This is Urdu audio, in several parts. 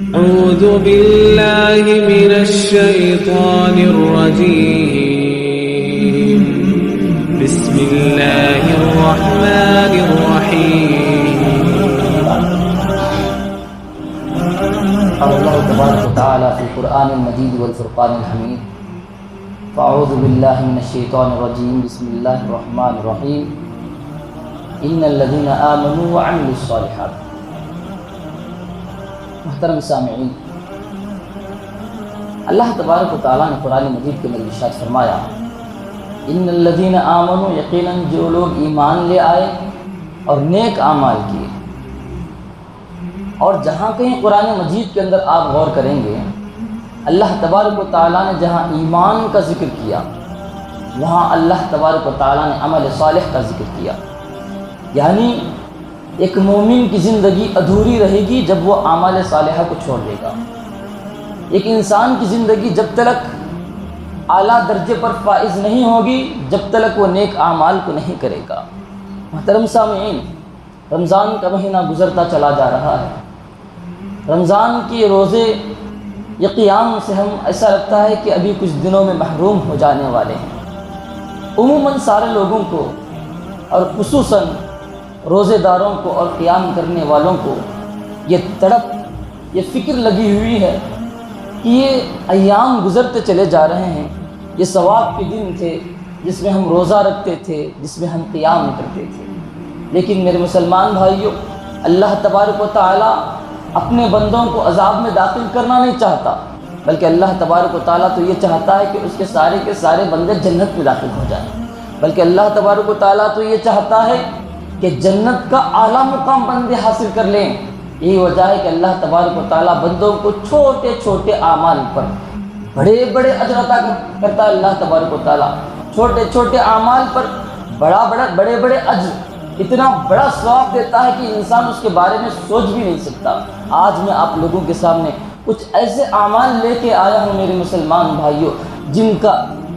أعوذ بالله من الشيطان الرجيم بسم الله الرحمن الرحيم قال الله تبارك وتعالى في القرآن المجيد والفرقان الحميد فأعوذ بالله من الشيطان الرجيم بسم الله الرحمن الرحيم إن الذين آمنوا وعملوا الصالحات. محترم سامعین، اللہ تبارک و تعالیٰ نے قرآن مجید کے اندر ارشاد فرمایا ان الذین آمنوا، یقیناً جو لوگ ایمان لے آئے اور نیک اعمال کیے. اور جہاں کہیں قرآن مجید کے اندر آپ غور کریں گے، اللہ تبارک و تعالیٰ نے جہاں ایمان کا ذکر کیا وہاں اللہ تبارک و تعالیٰ نے عمل صالح کا ذکر کیا. یعنی ایک مومن کی زندگی ادھوری رہے گی جب وہ اعمال صالحہ کو چھوڑ دے گا. ایک انسان کی زندگی جب تک اعلیٰ درجے پر فائز نہیں ہوگی جب تک وہ نیک اعمال کو نہیں کرے گا. محترم سامعین، رمضان کا مہینہ گزرتا چلا جا رہا ہے. رمضان کے روزے یا قیام سے ہم ایسا لگتا ہے کہ ابھی کچھ دنوں میں محروم ہو جانے والے ہیں. عموماً سارے لوگوں کو اور خصوصاً روزے داروں کو اور قیام کرنے والوں کو یہ تڑپ، یہ فکر لگی ہوئی ہے کہ یہ ایام گزرتے چلے جا رہے ہیں. یہ ثواب کے دن تھے جس میں ہم روزہ رکھتے تھے، جس میں ہم قیام کرتے تھے. لیکن میرے مسلمان بھائیوں، اللہ تبارک و تعالیٰ اپنے بندوں کو عذاب میں داخل کرنا نہیں چاہتا، بلکہ اللہ تبارک و تعالیٰ تو یہ چاہتا ہے کہ اس کے سارے بندے جنت میں داخل ہو جائیں. بلکہ اللہ تبارک و تعالیٰ تو یہ چاہتا ہے کہ جنت کا اعلیٰ مقام بندے حاصل کر لیں. یہی وجہ ہے کہ اللہ تبارک و تعالیٰ بندوں کو چھوٹے چھوٹے اعمال پر بڑے بڑے اجر عطا کرتا ہے. اللہ تبارک و تعالیٰ چھوٹے چھوٹے اعمال پر بڑے بڑے اجر، اتنا بڑا ثواب دیتا ہے کہ انسان اس کے بارے میں سوچ بھی نہیں سکتا. آج میں آپ لوگوں کے سامنے کچھ ایسے اعمال لے کے آیا ہوں میرے مسلمان بھائیوں، جن کا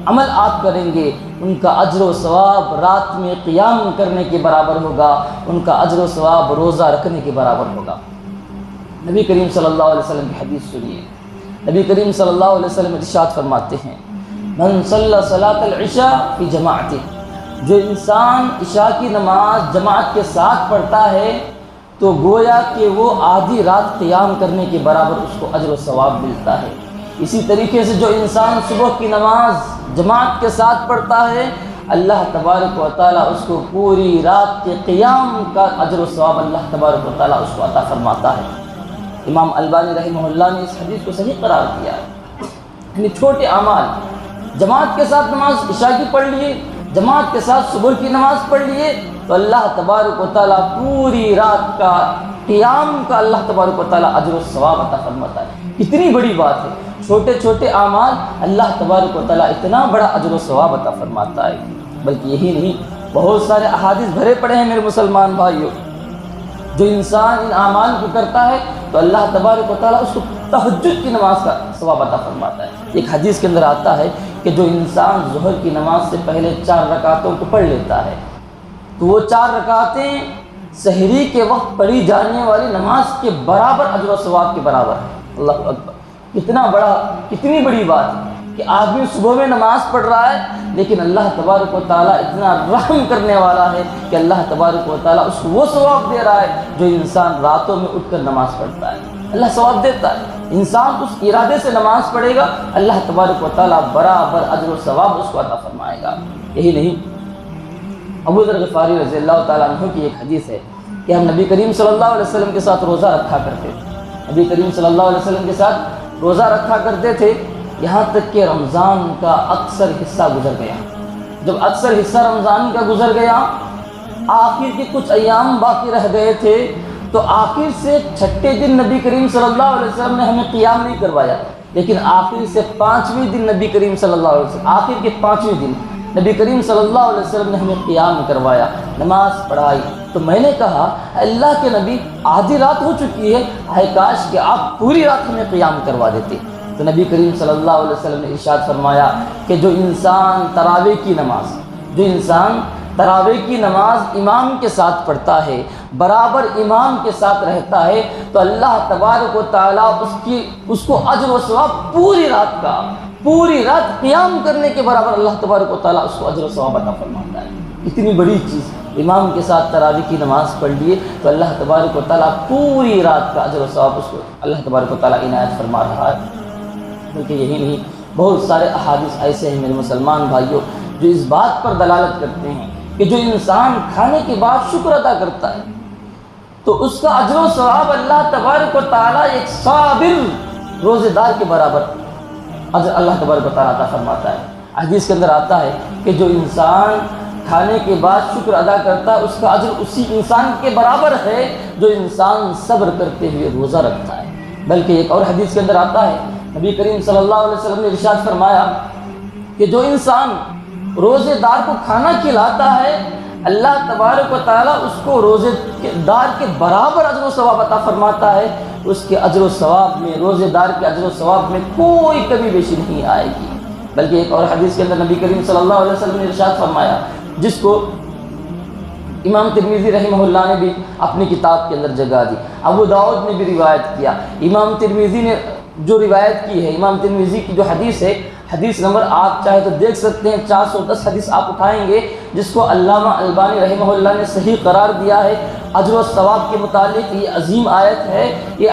عمل آپ کریں گے ان کا اجر و ثواب رات میں قیام کرنے کے برابر ہوگا، ان کا اجر و ثواب روزہ رکھنے کے برابر ہوگا. نبی کریم صلی اللہ علیہ وسلم کی حدیث سنیے. نبی کریم صلی اللہ علیہ وسلم ارشاد فرماتے ہیں من صلی صلاۃ العشاء فی جماعت، جو انسان عشاء کی نماز جماعت کے ساتھ پڑھتا ہے تو گویا کہ وہ آدھی رات قیام کرنے کے برابر اس کو اجر و ثواب ملتا ہے. اسی طریقے سے جو انسان صبح کی نماز جماعت کے ساتھ پڑھتا ہے، اللہ تبارک و تعالیٰ اس کو پوری رات کے قیام کا اجر و ثواب اللہ تبارک و تعالیٰ اس کو عطا فرماتا ہے. امام البانی رحمہ اللہ نے اس حدیث کو صحیح قرار دیا ہے. یعنی چھوٹے اعمال، جماعت کے ساتھ نماز عشاء کی پڑھ لیے، جماعت کے ساتھ صبح کی نماز پڑھ لیے تو اللہ تبارک و تعالیٰ پوری رات کا قیام کا اللہ تبارک و تعالیٰ اجر و ثواب عطا فرماتا ہے. کتنی بڑی بات ہے، چھوٹے چھوٹے اعمال اللہ تبارک و تعالیٰ اتنا بڑا اجر و ثواب عطا فرماتا ہے. بلکہ یہی نہیں، بہت سارے احادیث بھرے پڑے ہیں میرے مسلمان بھائیوں. جو انسان ان اعمال کو کرتا ہے تو اللہ تبارک و تعالیٰ اس کو تہجد کی نماز کا ثواب عطا فرماتا ہے. ایک حدیث کے اندر آتا ہے کہ جو انسان ظہر کی نماز سے پہلے 4 رکعتوں کو پڑھ لیتا ہے تو وہ 4 رکعتیں سحری کے وقت پڑھی جانے والی نماز کے برابر اجر و ثواب کے برابر ہے. اللہ اکبر! کتنی بڑی بات ہے کہ آدمی صبح میں نماز پڑھ رہا ہے لیکن اللہ تبارک و تعالیٰ اتنا رحم کرنے والا ہے کہ اللہ تبارک و تعالیٰ اس کو وہ ثواب دے رہا ہے جو انسان راتوں میں اٹھ کر نماز پڑھتا ہے. اللہ ثواب دیتا ہے. انسان اس ارادے سے نماز پڑھے گا، اللہ تبارک و تعالیٰ برابر اجر و ثواب اس کو عطا فرمائے گا. یہی نہیں، ابو ذر غفاری رضی اللہ تعالیٰ عنہ کی ایک حدیث ہے کہ ہم نبی کریم صلی اللہ علیہ وسلم کے ساتھ روزہ رکھا کرتے تھے. نبی کریم صلی اللہ علیہ وسلم کے ساتھ روزہ رکھا کرتے تھے یہاں تک کہ رمضان کا اکثر حصہ گزر گیا. جب اکثر حصہ رمضان کا گزر گیا، آخر کے کچھ ایام باقی رہ گئے تھے تو آخر سے 6 دن نبی کریم صلی اللہ علیہ وسلم نے ہمیں قیام نہیں کروایا، لیکن آخر سے 5ویں دن نبی کریم صلی اللہ علیہ وسلم، آخر کے 5ویں دن نبی کریم صلی اللہ علیہ وسلم نے ہمیں قیام کروایا، نماز پڑھائی. تو میں نے کہا اللہ کے نبی آدھی رات ہو چکی ہے، ہے کاش کہ آپ پوری رات ہمیں قیام کروا دیتے. تو نبی کریم صلی اللہ علیہ وسلم نے ارشاد فرمایا کہ جو انسان تراویح کی نماز، جو انسان تراویح کی نماز امام کے ساتھ پڑھتا ہے، برابر امام کے ساتھ رہتا ہے، تو اللہ تبارک و تعالیٰ اس کو اجر و ثواب پوری رات قیام کرنے کے برابر اللہ تبارک و تعالیٰ اس کو اجر و ثواب عطا فرماتا ہے۔ اتنی بڑی چیز، امام کے ساتھ تراویح کی نماز پڑھ لیے تو اللہ تبارک و تعالیٰ پوری رات کا اجر و ثواب اس کو اللہ تبارک و تعالیٰ عنایت فرما رہا ہے۔ بلکہ یہی نہیں، بہت سارے احادیث ایسے ہیں میرے مسلمان بھائیوں جو اس بات پر دلالت کرتے ہیں کہ جو انسان کھانے کے بعد شکر ادا کرتا ہے تو اس کا اجر و ثواب اللہ تبارک و تعالیٰ ایک صابر روزے دار کے برابر اجر اللہ تبارک و تعالیٰ عطا فرماتا ہے۔ حدیث کے اندر آتا ہے کہ جو انسان کھانے کے بعد شکر ادا کرتا ہے اس کا اجر اسی انسان کے برابر ہے جو انسان صبر کرتے ہوئے روزہ رکھتا ہے۔ بلکہ ایک اور حدیث کے اندر آتا ہے، نبی کریم صلی اللہ علیہ وسلم نے ارشاد فرمایا کہ جو انسان روزے دار کو کھانا کھلاتا ہے اللہ تبارک و تعالیٰ اس کو روزے دار کے برابر اجر و ثواب عطا فرماتا ہے۔ اس کے اجر و ثواب میں، روزے دار کے اجر و ثواب میں کوئی کمی بیشی نہیں آئے گی۔ بلکہ ایک اور حدیث کے اندر نبی کریم صلی اللہ علیہ وسلم نے ارشاد فرمایا، جس کو امام ترمذی رحمہ اللہ نے بھی اپنی کتاب کے اندر جگہ دی، ابو داؤد نے بھی روایت کیا، امام ترمذی نے جو روایت کی ہے، امام ترمذی کی جو حدیث ہے، حدیث نمبر آپ چاہے تو دیکھ سکتے ہیں، 410 حدیث آپ اٹھائیں گے، جس کو علامہ البانی رحمہ اللہ نے صحیح قرار دیا ہے۔ اجر و ثواب کے متعلق یہ عظیم آیت ہے، یہ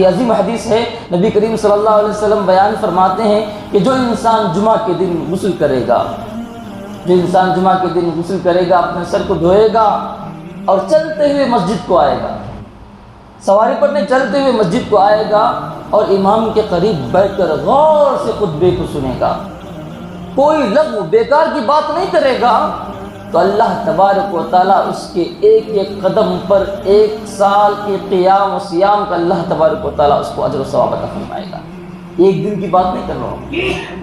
عظیم حدیث ہے۔ نبی کریم صلی اللہ علیہ وسلم بیان فرماتے ہیں کہ جو انسان جمعہ کے دن غسل کرے گا، اپنے سر کو دھوئے گا اور چلتے ہوئے مسجد کو آئے گا، سواری پر نہیں چلتے ہوئے مسجد کو آئے گا اور امام کے قریب بیٹھ کر غور سے خطبے کو سنے گا، کوئی لغو بیکار کی بات نہیں کرے گا، تو اللہ تبارک و تعالیٰ اس کے ایک ایک قدم پر 1 سال کے قیام و سیام کا اللہ تبارک و تعالیٰ اس کو اجر و ثواب عطا فرمائے گا۔ ایک دن کی بات نہیں کر رہا ہوں،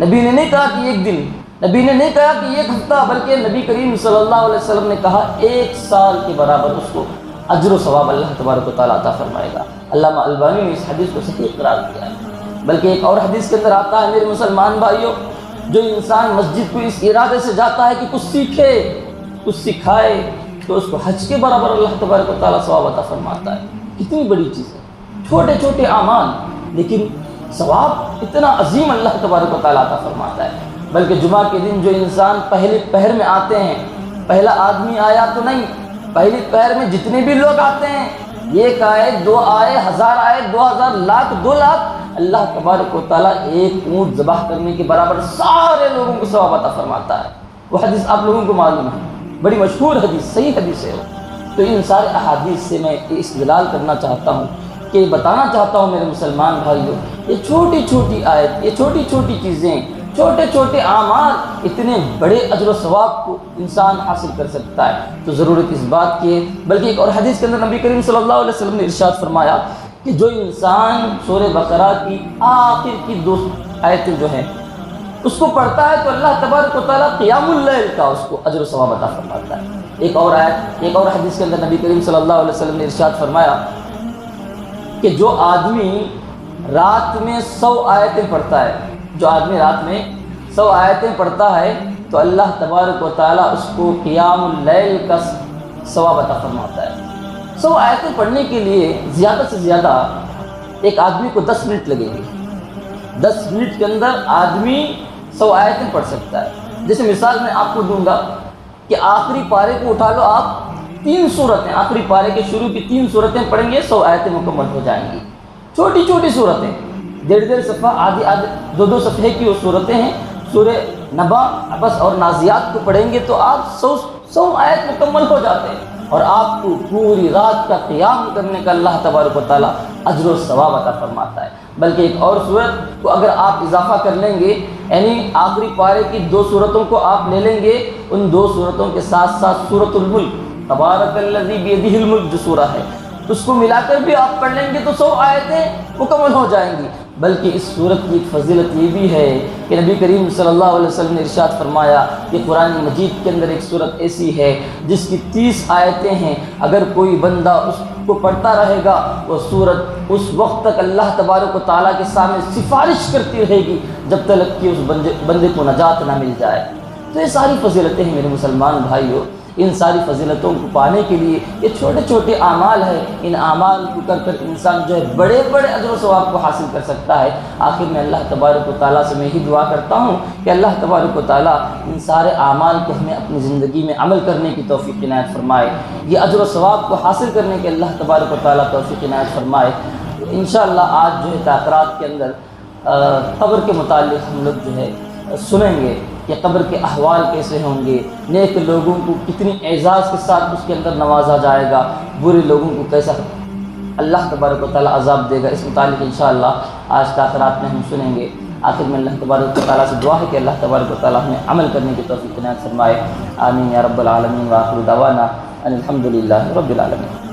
نبی نے نہیں کہا کہ ایک دن، نبی نے نہیں کہا کہ ایک ہفتہ، بلکہ نبی کریم صلی اللہ علیہ وسلم نے کہا 1 سال کے برابر اس کو اجر و ثواب اللہ تبارک و تعالیٰ عطا فرمائے گا۔ علامہ البانی نے اس حدیث کو صحیح قرار دیا ہے۔ بلکہ ایک اور حدیث کے اندر آتا ہے، میرے مسلمان بھائیوں، جو انسان مسجد کو اس ارادے سے جاتا ہے کہ کچھ سیکھے، کچھ سکھائے، تو اس کو حج کے برابر اللہ تبارک و تعالیٰ ثواب عطا فرماتا ہے۔ کتنی بڑی چیز ہے، چھوٹے چھوٹے اعمال لیکن ثواب اتنا عظیم اللہ تبارک و تعالیٰ عطا فرماتا ہے۔ بلکہ جمعہ کے دن جو انسان پہلے پہر میں آتے ہیں، پہلا آدمی آیا تو نہیں، پہلی پہر میں جتنے بھی لوگ آتے ہیں، 1 آئے، 2 آئے، 1000 آئے، 2000، لاکھ، 2 لاکھ، اللہ تبارک و تعالیٰ ایک اونٹ ذبح کرنے کے برابر سارے لوگوں کو ثواب عطا فرماتا ہے۔ وہ حدیث آپ لوگوں کو معلوم ہے، بڑی مشہور حدیث، صحیح حدیث ہے۔ تو ان سارے احادیث سے میں استدلال کرنا چاہتا ہوں کہ بتانا چاہتا ہوں میرے مسلمان بھائیوں، یہ چھوٹی چھوٹی آیت، یہ چھوٹی چھوٹی چیزیں، چھوٹے چھوٹے اعمال اتنے بڑے اجر و ثواب کو انسان حاصل کر سکتا ہے۔ تو ضرورت اس بات کی ہے۔ بلکہ ایک اور حدیث کے اندر نبی کریم صلی اللہ علیہ وسلم نے ارشاد فرمایا کہ جو انسان سورہ بقرہ کی آخر کی 2 آیتیں جو ہیں اس کو پڑھتا ہے تو اللہ تبارک و تعالیٰ قیام اللیل کا اس کو اجر و ثواب عطا فرماتا ہے۔ ایک اور آیت، ایک اور حدیث کے اندر نبی کریم صلی اللہ علیہ وسلم نے ارشاد فرمایا کہ جو آدمی رات میں 100 آیتیں پڑھتا ہے، جو آدمی رات میں 100 آیتیں پڑھتا ہے تو اللہ تبارک و تعالیٰ اس کو قیام اللیل کا ثواب عطا فرماتا ہے۔ 100 آیتیں پڑھنے کے لیے زیادہ سے زیادہ ایک آدمی کو 10 منٹ لگیں گے۔ 10 منٹ کے اندر آدمی 100 آیتیں پڑھ سکتا ہے۔ جیسے مثال میں آپ کو دوں گا کہ آخری پارے کو اٹھا لو، آپ 3 سورتیں، آخری پارے کے شروع کی 3 سورتیں پڑھیں گے، 100 آیتیں مکمل ہو جائیں گی۔ چھوٹی چھوٹی سورتیں، 1.5 صفحہ، آدھی 2 صفحے کی وہ سورتیں ہیں۔ سورہ نبا، عبس اور نازیات کو پڑھیں گے تو آپ 100 آیت مکمل ہو جاتے ہیں، اور آپ کو پوری رات کا قیام کرنے کا اللہ تبارک و تعالیٰ اجر و ثواب عطا فرماتا ہے۔ بلکہ ایک اور سورت کو اگر آپ اضافہ کر لیں گے، یعنی آخری پارے کی 2 سورتوں کو آپ لے لیں گے، ان 2 سورتوں کے ساتھ ساتھ سورۃ الملک، تبارک الذی بیدہ الملک جو سورہ ہے، اس کو ملا کر بھی آپ پڑھ لیں گے تو 100 آیتیں مکمل ہو جائیں گی۔ بلکہ اس سورت کی ایک فضیلت یہ بھی ہے کہ نبی کریم صلی اللہ علیہ وسلم نے ارشاد فرمایا کہ قرآن مجید کے اندر ایک سورت ایسی ہے جس کی 30 آیتیں ہیں، اگر کوئی بندہ اس کو پڑھتا رہے گا وہ سورت اس وقت تک اللہ تبارک و تعالیٰ کے سامنے سفارش کرتی رہے گی جب تک کہ اس بندے کو نجات نہ مل جائے۔ تو یہ ساری فضیلتیں ہیں میرے مسلمان بھائیوں. ان ساری فضیلتوں کو پانے کے لیے یہ چھوٹے چھوٹے اعمال ہیں. ان اعمال کو کر کر انسان جو ہے بڑے بڑے اجر و ثواب کو حاصل کر سکتا ہے. آخر میں اللہ تبارک و تعالیٰ سے میں ہی دعا کرتا ہوں کہ اللہ تبارک و تعالیٰ ان سارے اعمال کو ہمیں اپنی زندگی میں عمل کرنے کی توفیق عنایت فرمائے. یہ اجر و ثواب کو حاصل کرنے کے اللہ تبارک و تعالیٰ توفیق عنایت فرمائے. انشاءاللہ آج جو ہے تاخیرات کے اندر قبر کے متعلق ہم لوگ جو ہے سنیں گے کہ قبر کے احوال کیسے ہوں گے، نیک لوگوں کو کتنی اعزاز کے ساتھ اس کے اندر نوازا جائے گا، برے لوگوں کو کیسا اللہ تبارک و تعالیٰ عذاب دے گا. اس متعلق انشاءاللہ آج تاخیرات میں ہم سنیں گے. آخر میں اللہ تبارک و تعالیٰ سے دعا ہے کہ اللہ تبارک و تعالیٰ ہمیں عمل کرنے کی توفیق عنایت فرمائے. آمین یا رب العالمین. وآخر دعوانا ان الحمد للہ رب العالمین.